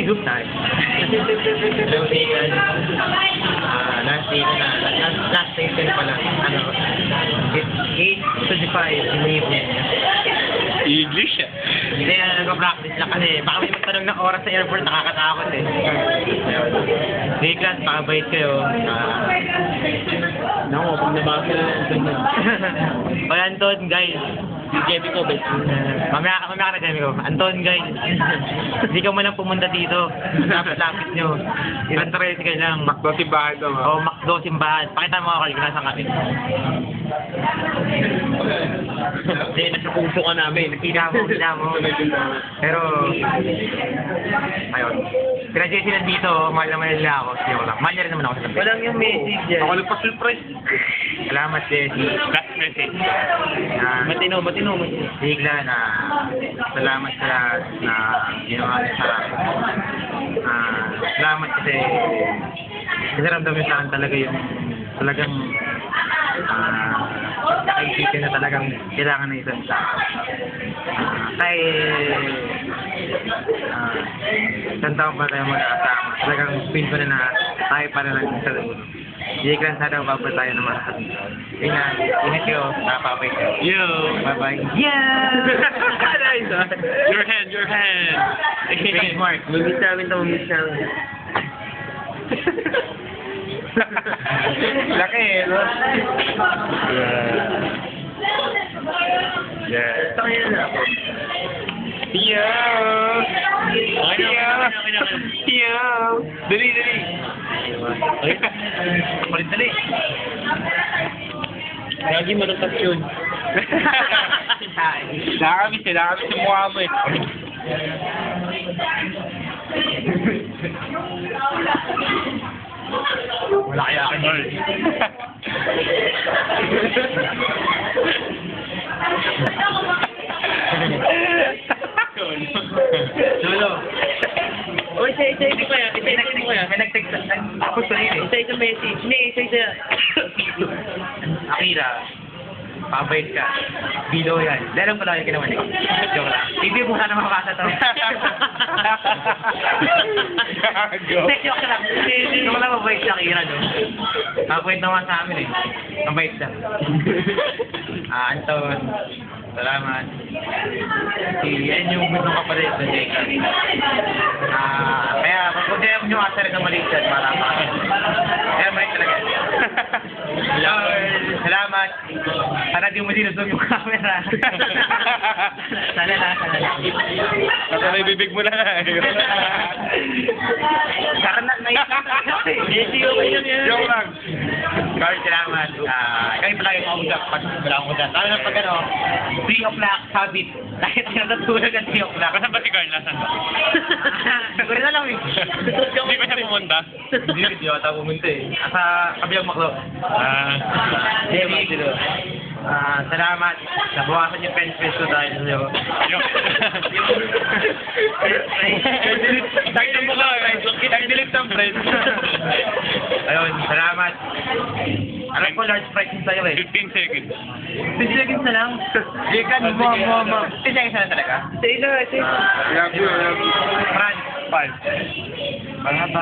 group na. Hello, Deacon. Last day ko na. Last station pala. Ano? It's 8:25 in the evening. English eh. Hindi na nag-practice lang kasi baka may magtanong ng oras sa airport, nakakatakot eh. Hindi class, pakabait kayo. Naku, pag nabasa na lang. Oy, Anton, guys. Si Jemmy ko, best. Mamaya ka na, Jemmy ko. Anton, guys. Hindi ka man lang pumunta dito. Lapit-lapit nyo. Ilan tricycle lang. Makdo si bahay to. O, Macdo, simbahan. Pakita mo ako kung nasaan kami. Hindi, nasa puso ka namin. Kita mo. Pero, ayun. Sila Jesse nandito, mahal naman nila ako. Sige ko lang. Mahal niya rin naman ako sa labi. Walang yung message dyan. Ako nagpa-surprise. Salamat, Jesse. Last message. Matino. Bigla na salamat sa lahat na ginawa niya sa akin. Salamat kasi ramdam niyo sa akin talaga yung talagang nakaisipin na talagang kailangan na isang tao. Isang taon pa tayo mag-aasama. Talagang pin ko na tayo pa na lang sa ulo. Hindi ka lang sana mababa tayo ng mga sabi. Ingat kayo, napapay kayo. Yo! Bye-bye. Yeah! Your hand. Thanks, Mark. Mamiss namin. Laki eh, no? Yeah. Tayo na ako. Yo! Yo! Dali! Palit dali! Lagi mo nang yun. Nakakamiss sa mukha mo eh. Wala kaya akin yun. Lolo. O, isa mo kaya. May nag-text. Tapos ko rin eh. Isa message. Hindi, isa. Akira, pabait ka. Bilo yan. Dalang pala yung kinaman eh. Joke lang. Hindi mo sana makakasa to. Hindi, joke lang. Joke lang, mabait si Akira, no? Mabait naman sa amin eh. Mabait siya. Anton, salamat. Yan yung gusto ko pa rin sa Jake. Kaya, pag-consider mo yung asar ng maliit yan, para makakit. Kaya maliit talaga. Salamat. Sana di mo sinusog yung camera. Sana lang. Kasi may bibig mo na. Karena Jesse, okay lang yan. Joke lang. Guys, salamat. Kayo pala yung mausap pag wala akong udan. Lalo na pag 3 o'clock habit. Kahit tayo natutulog at 3 o'clock. Kasan ba si Carl? Nasaan ba? Siguro na lang eh. Hindi pa siya pumunta? Hindi ata pumunta eh. Sa kabilang maklo. Salamat. Nabawasan yung pen space ko dahil sa'yo. Dagdag mo ka. Nag-delete ng friend. Ayun, salamat. Alam ko large price yung sa'yo eh. 15 seconds. 15 seconds na lang. Jekan, mo. 15 seconds na lang talaga. Isa. Love you. Franz. 5. Bye-bye.